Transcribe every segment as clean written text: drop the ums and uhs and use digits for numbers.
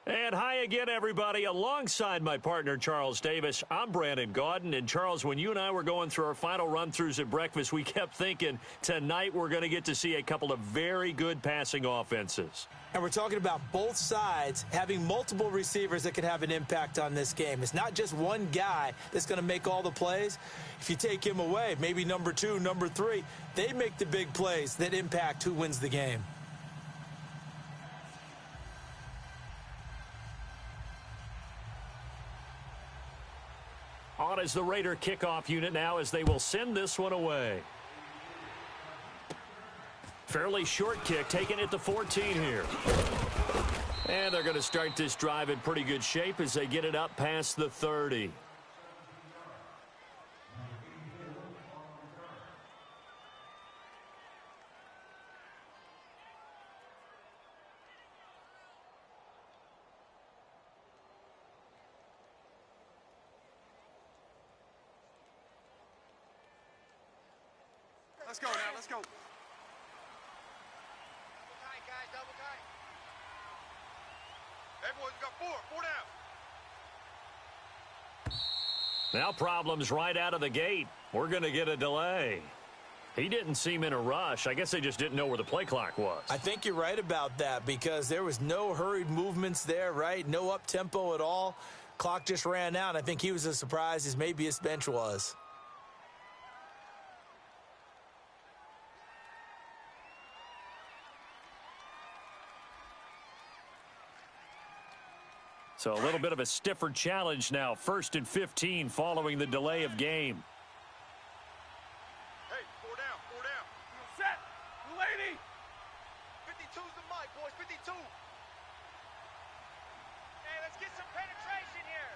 And hi again, everybody. Alongside my partner, Charles Davis, I'm Brandon Gaudin. And, Charles, when you and I were going through our final run-throughs at breakfast, we kept thinking tonight we're going to get to see a couple of very good passing offenses. And we're talking about both sides having multiple receivers that can have an impact on this game. It's not just one guy that's going to make all the plays. If you take him away, maybe number 2, number 3, they make the big plays that impact who wins the game. On is the Raider kickoff unit now as they will send this one away. Fairly short kick, taking it to 14 here. And they're going to start this drive in pretty good shape as they get it up past the 30. Let's go now, let's go. Double tight, guys, double tight. Hey, boys, we got four down. Now problems right out of the gate. We're going to get a delay. He didn't seem in a rush. I guess they just didn't know where the play clock was. I think you're right about that because there was no hurried movements there, right? No up-tempo at all. Clock just ran out. I think he was as surprised as maybe his bench was. So a little bit of a stiffer challenge now. 1st and 15 following the delay of game. Hey, four down. Set, lady. 52's the mic, boys, 52. Hey, let's get some penetration here.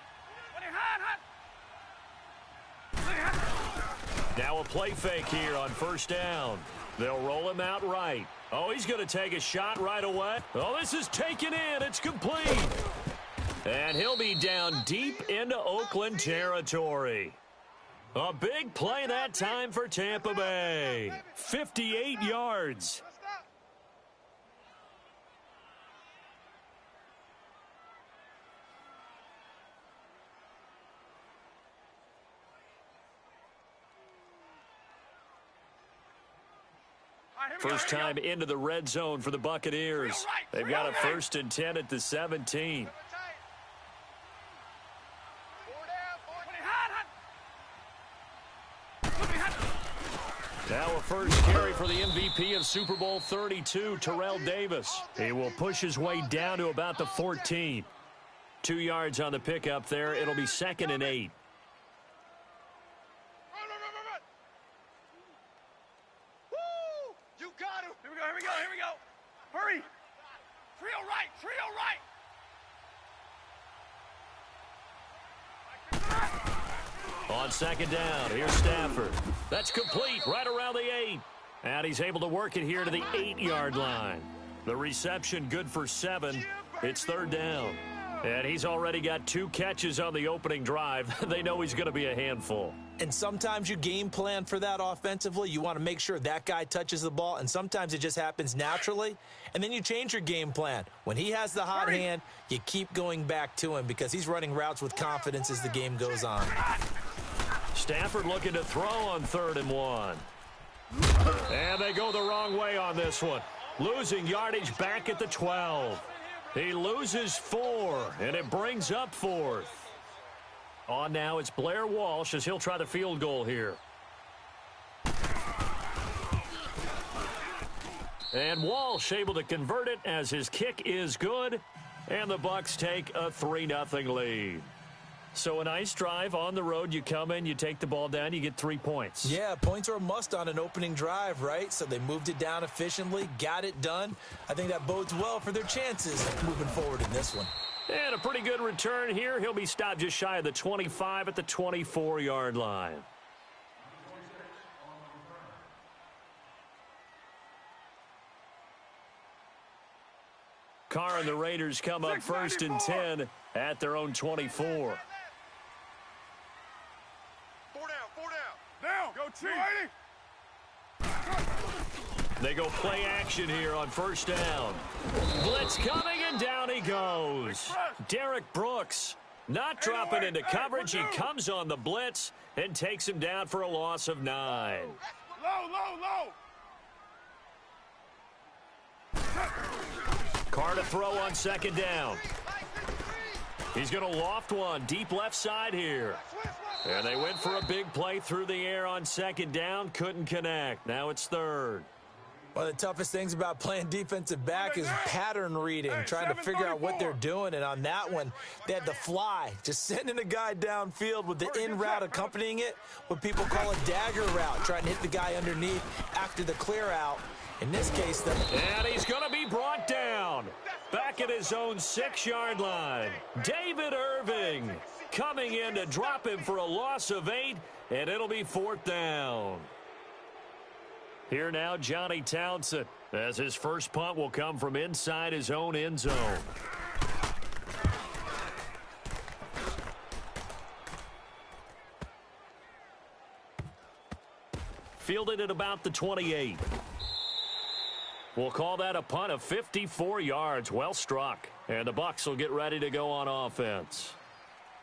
Now a play fake here on 1st down. They'll roll him out right. Oh, he's going to take a shot right away. Oh, this is taken in. It's complete. And he'll be down deep into Oakland territory. A big play that time for Tampa Bay. 58 yards. First time into the red zone for the Buccaneers. They've got a 1st and 10 at the 17. Now a first carry for the MVP of Super Bowl 32, Terrell Davis. He will push his way down to about the 14. 2 yards on the pickup there. It'll be 2nd and 8. Run. Woo! You got him. Here we go. Hurry. Trio right. On 2nd down, here's Stafford. That's complete right around the 8. And he's able to work it here to the 8-yard line. The reception good for 7. It's 3rd down. And he's already got 2 catches on the opening drive. They know he's going to be a handful. And sometimes you game plan for that offensively. You want to make sure that guy touches the ball, and sometimes it just happens naturally. And then you change your game plan. When he has the hot hand, you keep going back to him because he's running routes with confidence as the game goes on. Stafford looking to throw on 3rd and 1. And they go the wrong way on this one. Losing yardage back at the 12. He loses 4, and it brings up 4th. On now, it's Blair Walsh as he'll try the field goal here. And Walsh able to convert it as his kick is good, and the Bucs take a 3-0 lead. So a nice drive on the road. You come in, you take the ball down, you get 3 points. Yeah, points are a must on an opening drive, right? So they moved it down efficiently, got it done. I think that bodes well for their chances moving forward in this one. And a pretty good return here. He'll be stopped just shy of the 25 at the 24-yard line. Carr and the Raiders come up 1st and 10 at their own 24. Down, go Chief. They go play action here on 1st down. Blitz coming, and And down he goes. Derek Brooks not dropping into coverage. He comes on the blitz and takes him down for a loss of 9. Low. Carr to throw on second down. He's going to loft one deep left side here. And they went for a big play through the air on second down. Couldn't connect. Now it's third. One of the toughest things about playing defensive back is pattern reading, trying to figure out what they're doing. And on that one, they had the fly, just sending a guy downfield with the in route accompanying it, what people call a dagger route, trying to hit the guy underneath after the clear out. In this case, and he's going to be brought down back at his own 6-yard line. David Irving coming in to drop him for a loss of 8, and it'll be 4th down. Here now, Johnny Townsend, as his first punt will come from inside his own end zone. Fielded at about the 28. We'll call that a punt of 54 yards. Well struck. And the Bucs will get ready to go on offense.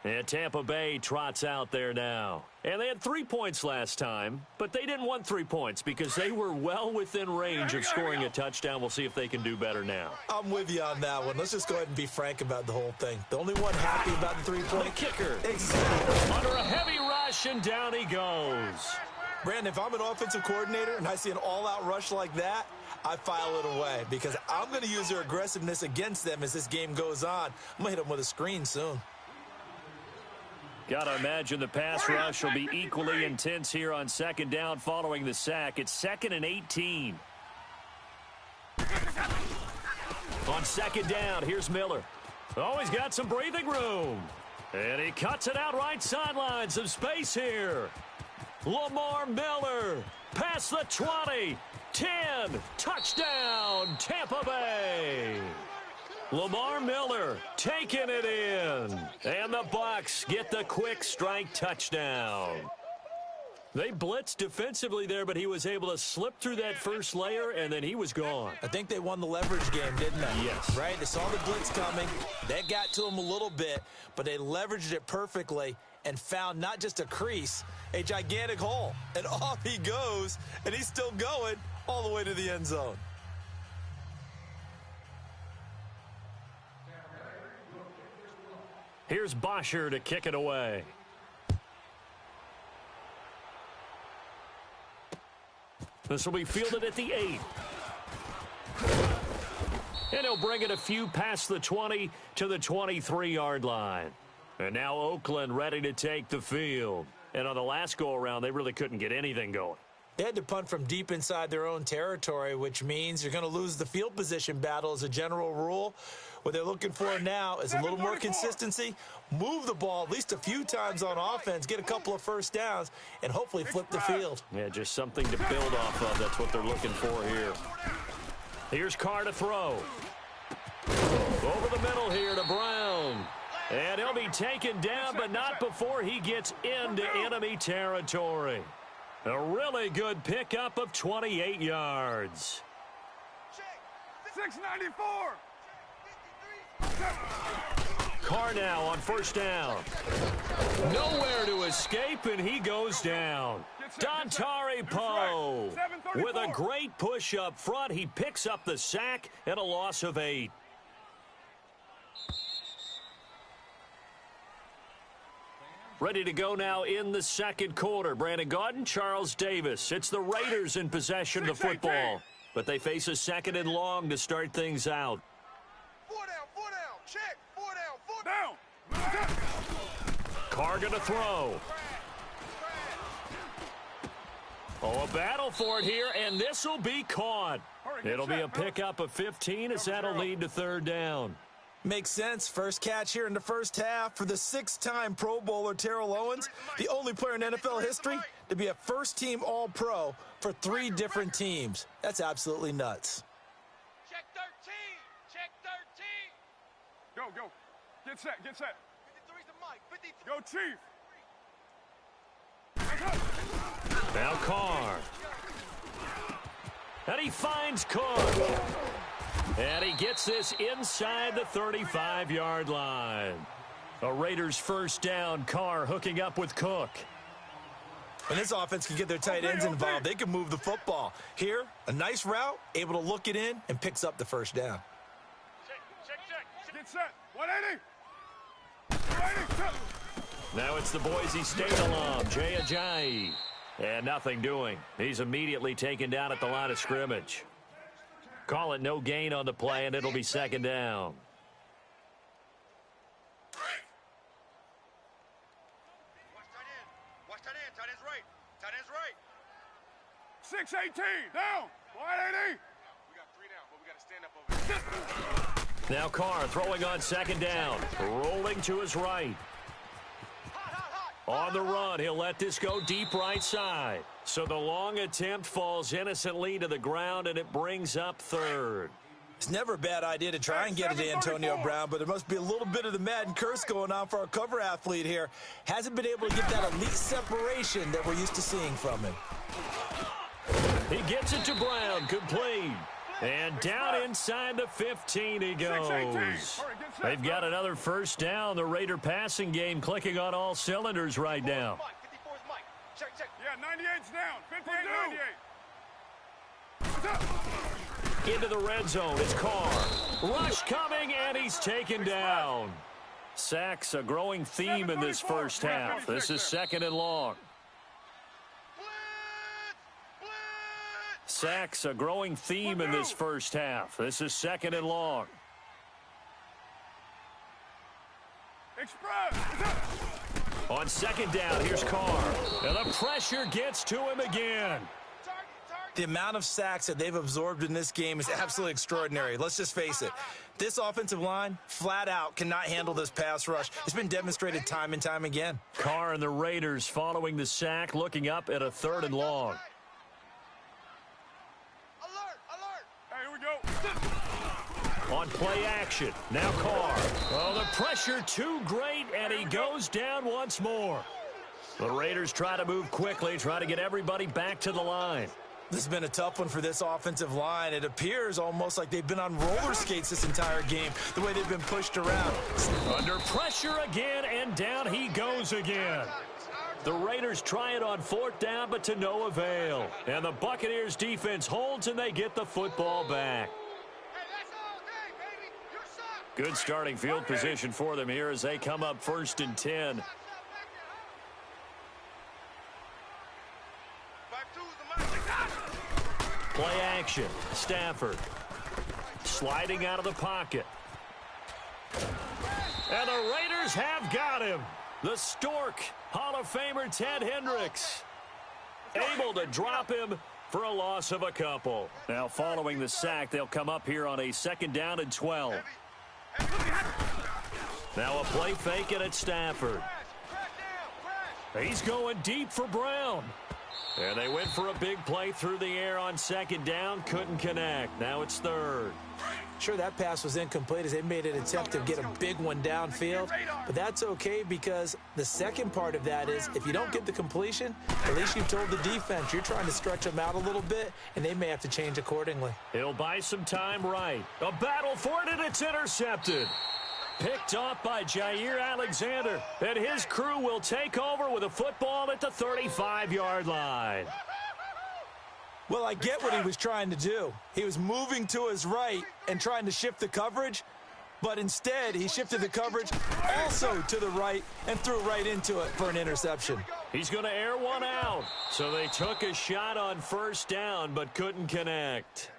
And Tampa Bay trots out there now. And they had 3 points last time, but they didn't want 3 points because they were well within range of scoring a touchdown. We'll see if they can do better now. I'm with you on that one. Let's just go ahead and be frank about the whole thing. The only one happy about the 3-point kicker. Exactly. Under a heavy rush, and down he goes. Brandon, if I'm an offensive coordinator and I see an all-out rush like that, I file it away because I'm going to use their aggressiveness against them as this game goes on. I'm going to hit them with a screen soon. Got to imagine the pass rush will be equally intense here on second down following the sack. It's 2nd and 18. On second down, here's Miller. Oh, he's got some breathing room. And he cuts it out right sideline. Some space here. Lamar Miller past the 20. 10. Touchdown, Tampa Bay. Lamar Miller taking it in. And the Bucs get the quick strike touchdown. They blitzed defensively there, but he was able to slip through that first layer, and then he was gone. I think they won the leverage game, didn't they? Yes. Right? They saw the blitz coming. That got to him a little bit, but they leveraged it perfectly and found not just a crease, a gigantic hole. And off he goes, and he's still going all the way to the end zone. Here's Bosher to kick it away. This will be fielded at the 8. And he'll bring it a few past the 20 to the 23-yard line. And now Oakland ready to take the field. And on the last go-around, they really couldn't get anything going. They had to punt from deep inside their own territory, which means you're going to lose the field position battle as a general rule. What they're looking for now is a little more consistency, move the ball at least a few times on offense, get a couple of first downs, and hopefully flip the field. Yeah, just something to build off of. That's what they're looking for here. Here's Carr to throw. Over the middle here to Brown. And he'll be taken down, but not before he gets into enemy territory. A really good pickup of 28 yards. 694. Carr now on first down. Nowhere to escape, and he goes down. Dontari Poe with a great push up front. He picks up the sack and a loss of 8. Ready to go now in the second quarter. Brandon Gaudin, Charles Davis. It's the Raiders in possession of the football, but they face a 2nd and long to start things out. 4 down, check, 4 down, 4 down. Carr gonna throw. Oh, a battle for it here, and this will be caught. It'll be a pickup of 15 as that'll lead to 3rd down. Makes sense. First catch here in the first half for the 6-time Pro Bowler Terrell Owens, the only player in NFL history to be a first-team All-Pro for 3 different teams. That's absolutely nuts. Check 13. Check 13. Go. Get set. 53's the mic. 53. Go, Chief. Now Carr. And he finds Cook. And he gets this inside the 35-yard line. A Raiders first down. Carr hooking up with Cook. When this offense can get their tight ends involved, they can move the football. Here, a nice route, able to look it in, and picks up the first down. Check. Get set. 180. 180. Now it's the Boise State alum, Jay Ajayi. And nothing doing. He's immediately taken down at the line of scrimmage. Call it no gain on the play, and it'll be second down. Watch tight end. Tight end's right. Tight end's right. 618. Down. 180. We got 3 down, but we got to stand up over here. Now Carr throwing on second down. Rolling to his right. On the run, he'll let this go deep right side. So the long attempt falls innocently to the ground, and it brings up third. It's never a bad idea to try and get it to Antonio Brown, but there must be a little bit of the Madden curse going on for our cover athlete here. Hasn't been able to get that elite separation that we're used to seeing from him. He gets it to Brown, complete. And down inside the 15 he goes. They've got another first down. The Raider passing game clicking on all cylinders right now. 54's Mike. Check. Yeah, 98's down. 58, 98. Into the red zone, it's Carr. Rush coming, and he's taken down. Sacks a growing theme in this first half. This is second and long. Sacks a growing theme in this first half. This is second and long. Express. On second down, here's Carr. And the pressure gets to him again. The amount of sacks that they've absorbed in this game is absolutely extraordinary. Let's just face it. This offensive line, flat out, cannot handle this pass rush. It's been demonstrated time and time again. Carr and the Raiders following the sack, looking up at a third and long. Hey, here we go. On play action, now Carr. Oh, the pressure too great, and he goes down once more. The Raiders try to move quickly, try to get everybody back to the line. This has been a tough one for this offensive line. It appears almost like they've been on roller skates this entire game, the way they've been pushed around. Under pressure again, and down he goes again. The Raiders try it on fourth down, but to no avail. And the Buccaneers defense holds, and they get the football back. Good starting field position for them here as they come up first and 10. Play action. Stafford sliding out of the pocket. And the Raiders have got him. The Stork, Hall of Famer Ted Hendricks, able to drop him for a loss of a couple. Now following the sack, they'll come up here on a second down and 12. Now a play fake it at Stafford. He's going deep for Brown. And they went for a big play through the air on second down. Couldn't connect. Now it's third. Sure, that pass was incomplete as they made an attempt to get a big one downfield. But that's okay because the second part of that is if you don't get the completion, at least you've told the defense you're trying to stretch them out a little bit, and they may have to change accordingly. He'll buy some time right. A battle for it, and it's intercepted. Picked off by Jair Alexander, and his crew will take over with a football at the 35-yard line. Well, I get what he was trying to do. He was moving to his right and trying to shift the coverage, but instead he shifted the coverage also to the right and threw right into it for an interception. He's going to air one out. So they took a shot on first down but couldn't connect.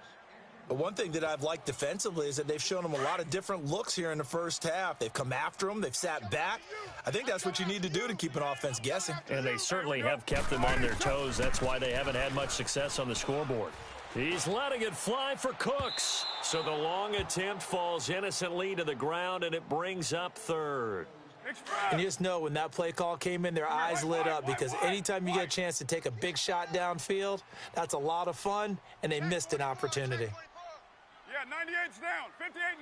But one thing that I've liked defensively is that they've shown him a lot of different looks here in the first half. They've come after him. They've sat back. I think that's what you need to do to keep an offense guessing. And they certainly have kept them on their toes. That's why they haven't had much success on the scoreboard. He's letting it fly for Cooks. So the long attempt falls innocently to the ground, and it brings up third. And you just know when that play call came in, their eyes lit up because anytime you get a chance to take a big shot downfield, that's a lot of fun, and they missed an opportunity. Yeah, 98's down. 58,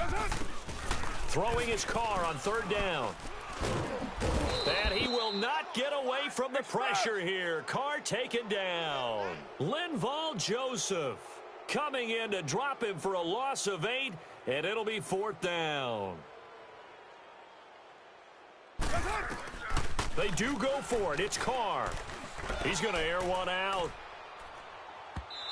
98. Throwing his car on third down. And he will not get away from the pressure here. Carr taken down. Linval Joseph coming in to drop him for a loss of 8, and it'll be 4th down. They do go for it. It's Carr. He's going to air one out.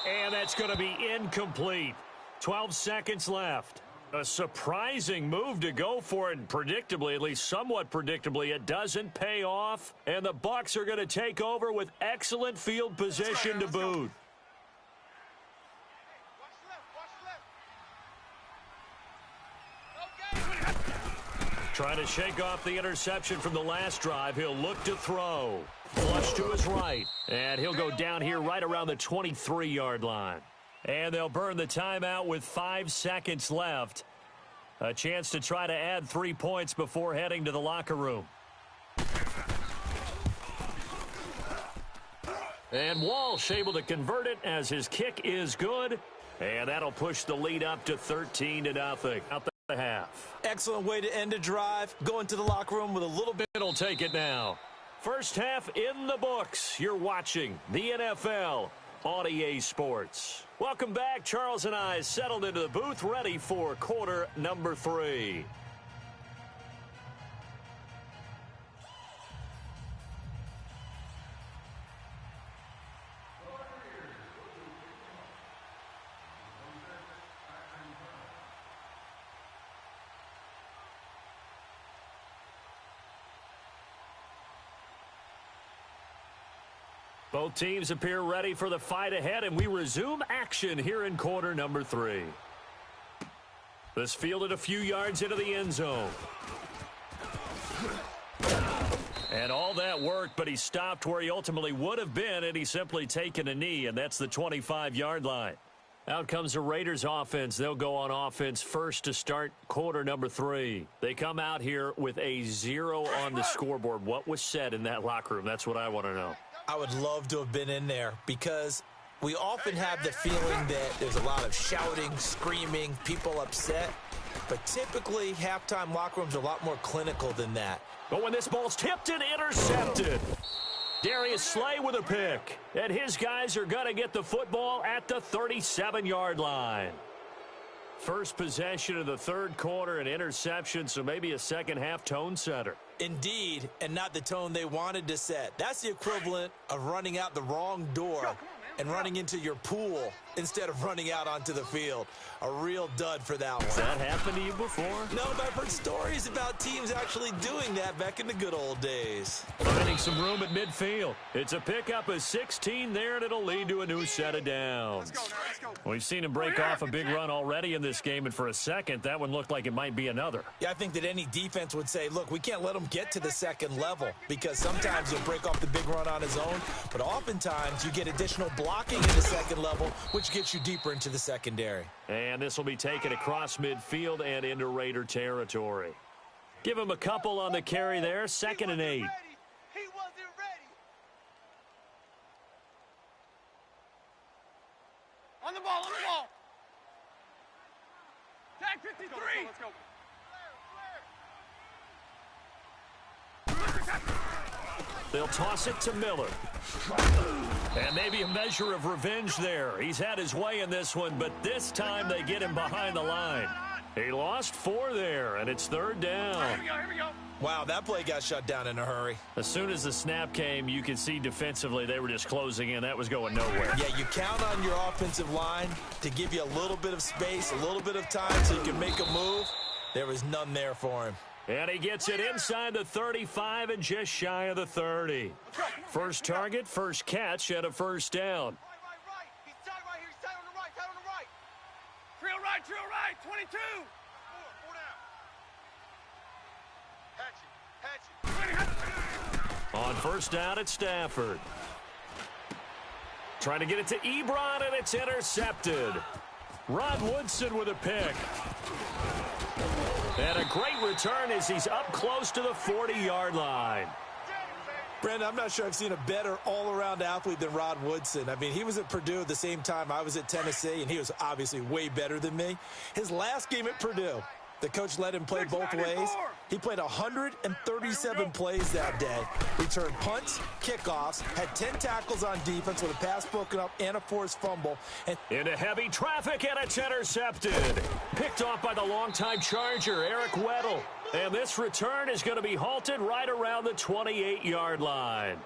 And that's going to be incomplete. 12 seconds left. A surprising move to go for it, and predictably, at least somewhat predictably, it doesn't pay off. And the Bucs are going to take over with excellent field position to boot. Trying to shake off the interception from the last drive. He'll look to throw. Flush to his right. And he'll go down here right around the 23-yard line. And they'll burn the timeout with 5 seconds left. A chance to try to add 3 points before heading to the locker room. And Walsh able to convert it as his kick is good. And that'll push the lead up to 13-0 out the half. Excellent way to end a drive. Go into the locker room with a little bit. It'll take it now. First half in the books. You're watching the NFL on EA Sports. Welcome back. Charles and I settled into the booth, ready for quarter number 3. Both teams appear ready for the fight ahead, and we resume action here in quarter number 3. This fielded a few yards into the end zone. And all that worked, but he stopped where he ultimately would have been, and he's simply taken a knee, and that's the 25-yard line. Out comes the Raiders offense. They'll go on offense first to start quarter number 3. They come out here with a 0 on the scoreboard. What was said in that locker room? That's what I want to know. I would love to have been in there because we often have the feeling that there's a lot of shouting, screaming, people upset. But typically, halftime locker rooms are a lot more clinical than that. But when this ball's tipped and intercepted, Darius Slay with a pick. And his guys are going to get the football at the 37-yard line. First possession of the third quarter, an interception, so maybe a second-half tone setter. Indeed, and not the tone they wanted to set. That's the equivalent of running out the wrong door and running into your pool instead of running out onto the field. A real dud for that one. Has that happened to you before? No, but I've heard stories about teams actually doing that back in the good old days. Finding some room at midfield. It's a pickup of 16 there, and it'll lead to a new set of downs. We've seen him break off a big run already in this game, and for a second, that one looked like it might be another. Yeah, I think that any defense would say, look, we can't let him get to the second level because sometimes he'll break off the big run on his own, but oftentimes you get additional blocking in the second level, which gets you deeper into the secondary. And this will be taken across midfield and into Raider territory. Give him a couple on the carry there, 2nd and 8. He wasn't ready. On the ball, on the ball. Tag 53. Let's go. They'll toss it to Miller. And maybe a measure of revenge there. He's had his way in this one, but this time they get him behind the line. He lost 4 there, and it's 3rd down. Here we go. Wow, that play got shut down in a hurry. As soon as the snap came, you could see defensively they were just closing in. That was going nowhere. Yeah, you count on your offensive line to give you a little bit of space, a little bit of time so you can make a move. There was none there for him. And he gets it inside the 35 and just shy of the 30. First target, first catch, and a first down. Right. He's tied right here. He's tied on the right. Tied on the right. Trail right. 22. Four down. On first down, it's Stafford. Trying to get it to Ebron, and it's intercepted. Rod Woodson with a pick. And a great return as he's up close to the 40-yard line. Brandon, I'm not sure I've seen a better all-around athlete than Rod Woodson. I mean, he was at Purdue at the same time I was at Tennessee, and he was obviously way better than me. His last game at Purdue, The coach let him play both ways. He played 137 plays that day. Returned punts, kickoffs, had 10 tackles on defense with a pass broken up and a forced fumble. And into heavy traffic, and it's intercepted. Picked off by the longtime Charger, Eric Weddle. And this return is going to be halted right around the 28-yard line.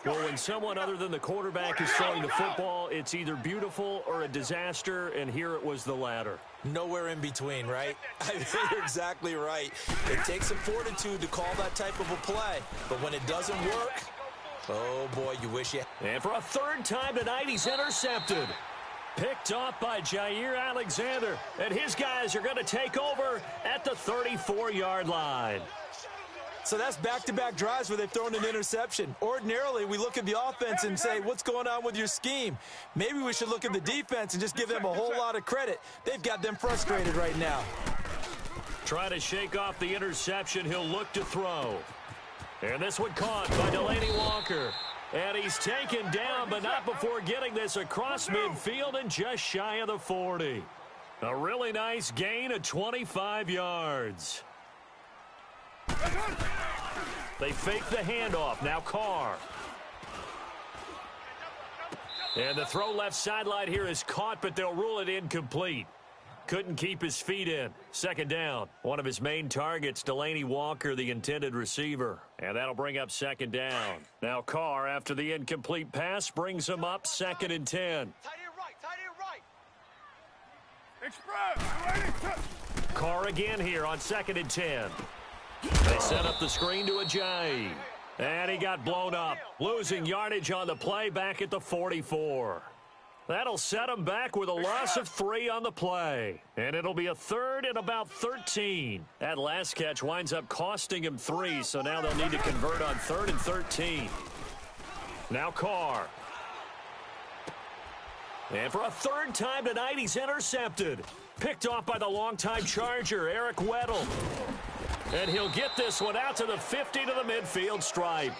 Well, when someone other than the quarterback is throwing the football, it's either beautiful or a disaster, and here it was the latter. Nowhere in between, right? I mean, you're exactly right. It takes some fortitude to call that type of a play, but when it doesn't work, oh boy, you wish you... And for a third time tonight, he's intercepted. Picked off by Jair Alexander, and his guys are going to take over at the 34-yard line. So that's back-to-back drives where they've thrown an interception. Ordinarily, we look at the offense and say, what's going on with your scheme? Maybe we should look at the defense and just give them a whole lot of credit. They've got them frustrated right now. Trying to shake off the interception, he'll look to throw. And this one caught by Delaney Walker. And he's taken down, but not before getting this across midfield and just shy of the 40. A really nice gain of 25 yards. They fake the handoff. Now Carr. And the throw left sideline here is caught, but they'll rule it incomplete. Couldn't keep his feet in. Second down. One of his main targets, Delaney Walker, the intended receiver. And that'll bring up second down. Now Carr, after the incomplete pass, brings him up 2nd and 10. Tight end right. Express. Carr again here on 2nd and 10. They set up the screen to Ajayi. And he got blown up. Losing yardage on the play back at the 44. That'll set him back with a loss of 3 on the play. And it'll be a 3rd and about 13. That last catch winds up costing him 3, so now they'll need to convert on 3rd and 13. Now Carr. And for a third time tonight, he's intercepted. Picked off by the longtime Charger, Eric Weddle. And he'll get this one out to the 50 to the midfield stripe.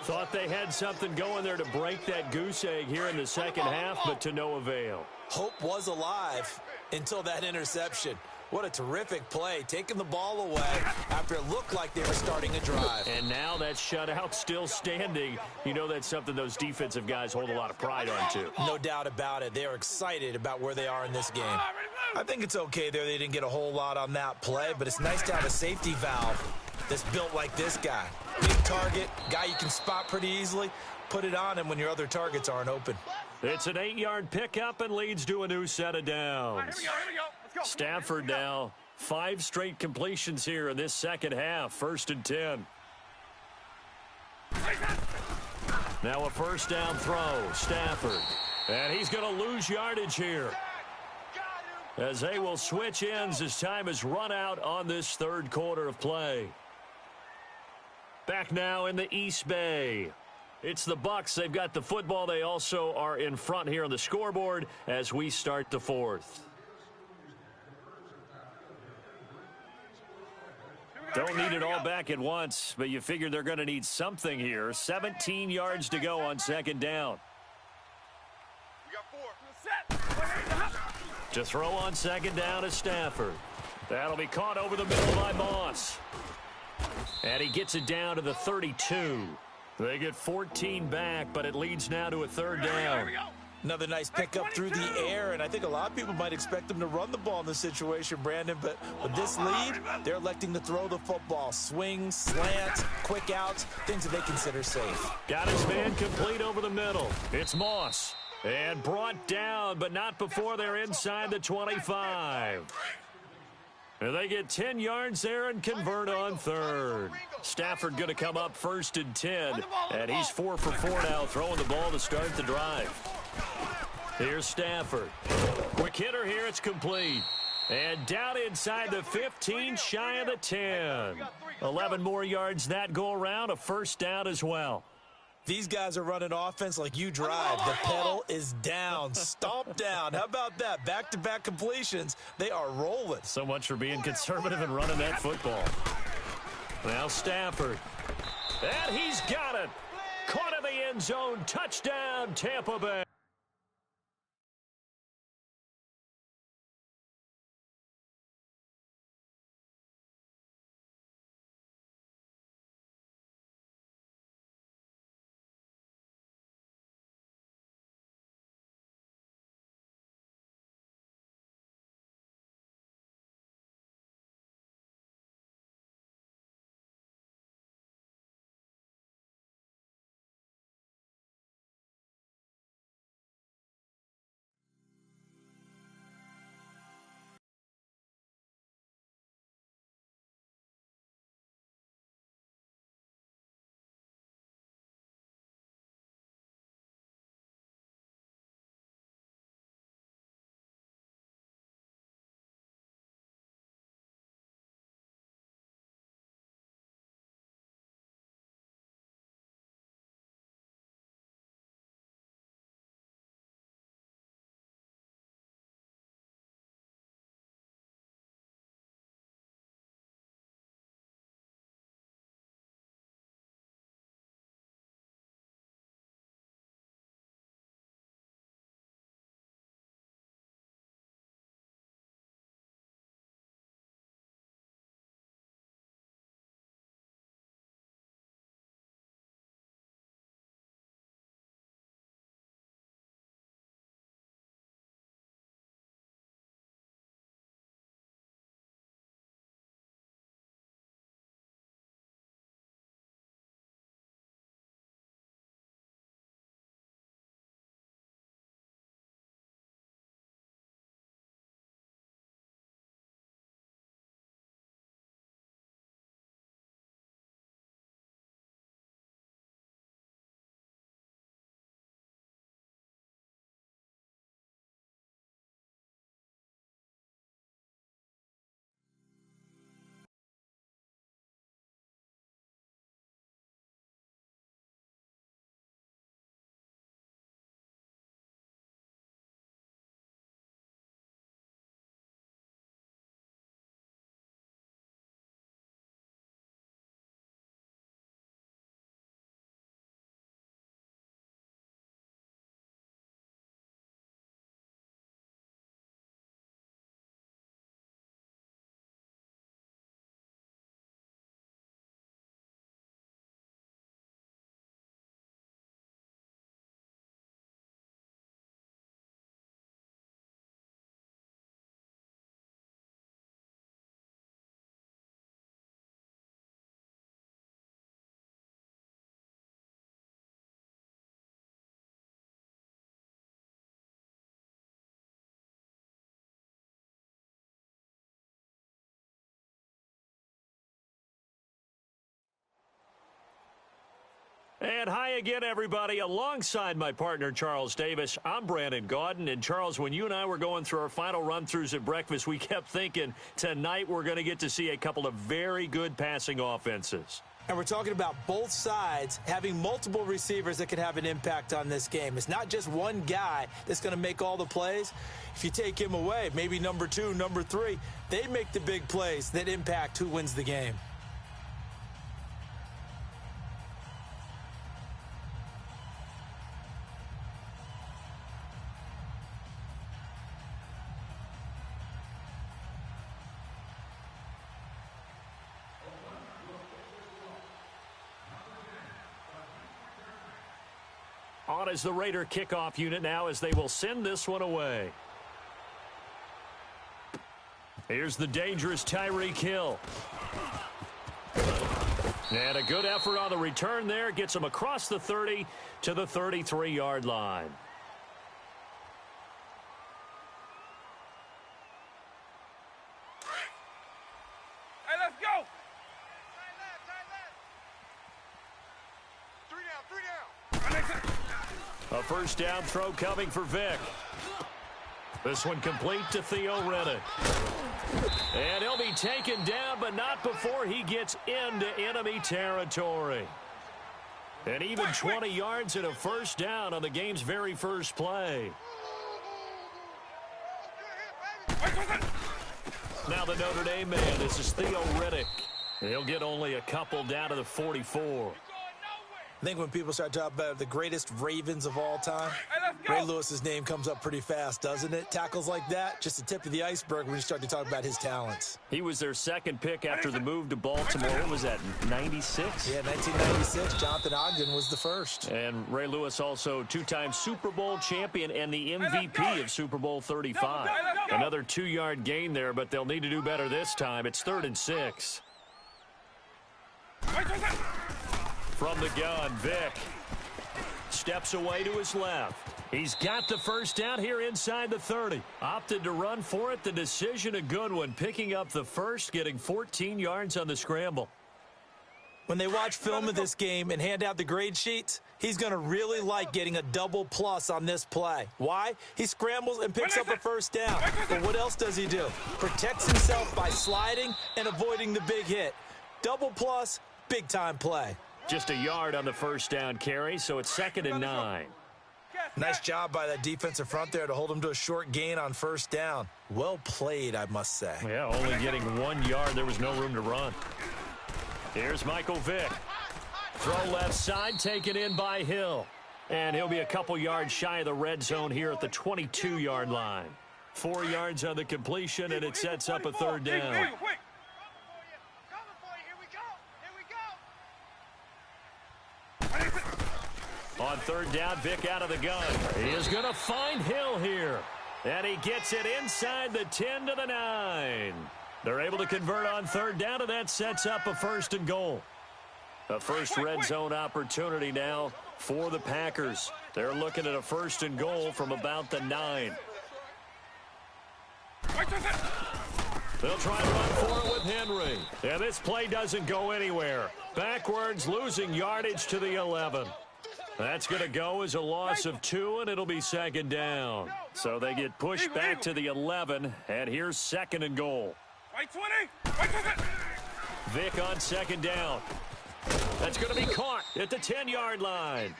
Thought they had something going there to break that goose egg here in the second half, but to no avail. Hope was alive until that interception. What a terrific play, taking the ball away after it looked like they were starting a drive. And now that shutout still standing. You know that's something those defensive guys hold a lot of pride on, too. No doubt about it. They are excited about where they are in this game. I think it's okay there they didn't get a whole lot on that play, but it's nice to have a safety valve that's built like this guy. Big target, guy you can spot pretty easily. Put it on him when your other targets aren't open. It's an 8-yard pickup and leads to a new set of downs. Here we go. Let's go. Stafford now, 5 straight completions here in this second half. 1st and 10. Now a first down throw, Stafford. And he's going to lose yardage here, as they will switch ends as time has run out on this third quarter of play. Back now in the East Bay. It's the Bucs. They've got the football. They also are in front here on the scoreboard as we start the fourth. Don't need it all back at once, but you figure they're going to need something here. 17 yards to go on second down. We got 4. To throw on second down is Stafford. That'll be caught over the middle by Moss. And he gets it down to the 32. They get 14 back, but it leads now to a third down. Another nice pickup through the air, and I think a lot of people might expect them to run the ball in this situation, Brandon, but with this lead, they're electing to throw the football. Swings, slants, quick outs, things that they consider safe. Got his man complete over the middle. It's Moss. And brought down, but not before they're inside the 25. And they get 10 yards there and convert on third. Stafford going to come up 1st and 10, and he's 4 for 4 now, throwing the ball to start the drive. Here's Stafford. Quick hitter here, it's complete. And down inside the 15, shy of the 10. 11 more yards that go around, a first down as well. These guys are running offense like you drive. The pedal is down, stomp down. How about that? Back-to-back completions. They are rolling. So much for being conservative and running that football. Now Stafford. And he's got it. Caught in the end zone. Touchdown, Tampa Bay. And hi again, everybody. Alongside my partner, Charles Davis, I'm Brandon Gaudin. And, Charles, when you and I were going through our final run-throughs at breakfast, we kept thinking tonight we're going to get to see a couple of very good passing offenses. And we're talking about both sides having multiple receivers that can have an impact on this game. It's not just one guy that's going to make all the plays. If you take him away, maybe number 2, number 3, they make the big plays that impact who wins the game. On is the Raider kickoff unit now as they will send this one away. Here's the dangerous Tyreek Hill. And a good effort on the return there. Gets him across the 30 to the 33-yard line. Hey, let's go. Three down. A first down throw coming for Vic. This one complete to Theo Riddick. And he'll be taken down, but not before he gets into enemy territory. And even 20 yards and a first down on the game's very first play. Now the Notre Dame man, this is Theo Riddick. He'll get only a couple down to the 44. I think when people start talking about the greatest Ravens of all time, Ray Lewis's name comes up pretty fast, doesn't it? Tackles like that, just the tip of the iceberg when you start to talk about his talents. He was their second pick after the move to Baltimore. What was that, 96? Yeah, 1996. Jonathan Ogden was the first. And Ray Lewis also two-time Super Bowl champion and the MVP of Super Bowl 35. Another 2-yard gain there, but they'll need to do better this time. It's 3rd and 6. From the gun, Vic steps away to his left. He's got the first down here inside the 30. Opted to run for it. The decision a good one. Picking up the first, getting 14 yards on the scramble. When they watch film of this game and hand out the grade sheets, he's going to really like getting a double plus on this play. Why? He scrambles and picks up a first down. But what else does he do? Protects himself by sliding and avoiding the big hit. Double plus, big-time play. Just a yard on the first down carry, so it's 2nd and 9. Nice job by that defensive front there to hold him to a short gain on first down. Well played, I must say. Yeah, only getting 1 yard. There was no room to run. Here's Michael Vick. Throw left side, taken in by Hill. And he'll be a couple yards shy of the red zone here at the 22-yard line. 4 yards on the completion, and it sets up a 3rd down. On 3rd down, Vic out of the gun. He is going to find Hill here. And he gets it inside the 10 to the 9. They're able to convert on 3rd down, and that sets up a 1st and goal. A first red zone opportunity now for the Packers. They're looking at a 1st and goal from about the 9. They'll try to run for it with Henry. And this play doesn't go anywhere. Backwards, losing yardage to the 11. That's going to go as a loss of 2, and it'll be 2nd down. So they get pushed back to the 11, and here's 2nd and goal. Vic on 2nd down. That's going to be caught at the 10-yard line.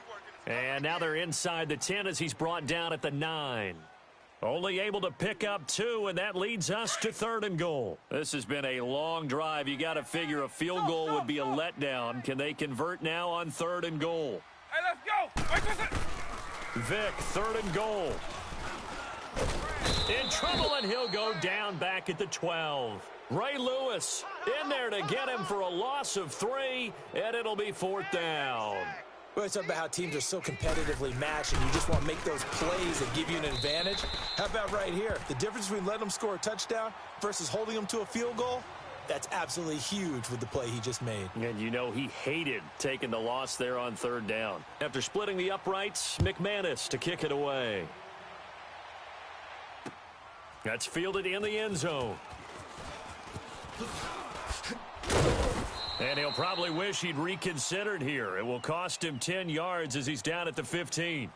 And now they're inside the 10 as he's brought down at the 9. Only able to pick up 2, and that leads us to 3rd and goal. This has been a long drive. You got to figure a field goal would be a letdown. Can they convert now on 3rd and goal? Hey, let's go. Vic, 3rd and goal. In trouble, and he'll go down back at the 12. Ray Lewis in there to get him for a loss of 3, and it'll be 4th down. We always talk about how teams are so competitively matched and you just want to make those plays that give you an advantage. How about right here? The difference between letting them score a touchdown versus holding them to a field goal, that's absolutely huge with the play he just made. And you know he hated taking the loss there on 3rd down. After splitting the uprights, McManus to kick it away. That's fielded in the end zone. And he'll probably wish he'd reconsidered here. It will cost him 10 yards as he's down at the 15.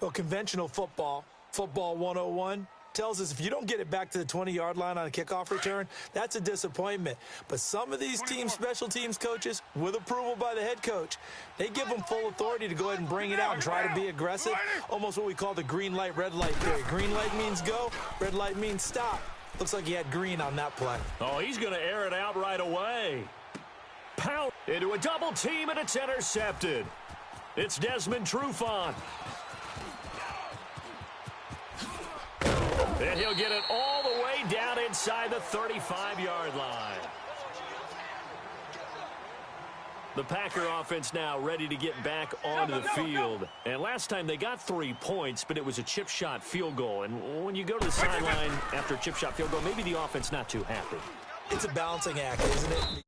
Well, conventional football 101, tells us if you don't get it back to the 20-yard line on a kickoff return, that's a disappointment. But some of these team special teams coaches, with approval by the head coach, they give them full authority to go ahead and bring it out and try to be aggressive, almost what we call the green light, red light theory. Green light means go, red light means stop. Looks like he had green on that play. Oh, he's going to air it out right away. Pound into a double team, and it's intercepted. It's Desmond Trufant. And he'll get it all the way down inside the 35-yard line. The Packer offense now ready to get back onto the field. And last time they got 3 points, but it was a chip shot field goal. And when you go to the sideline after a chip shot field goal, maybe the offense not too happy. It's a balancing act, isn't it?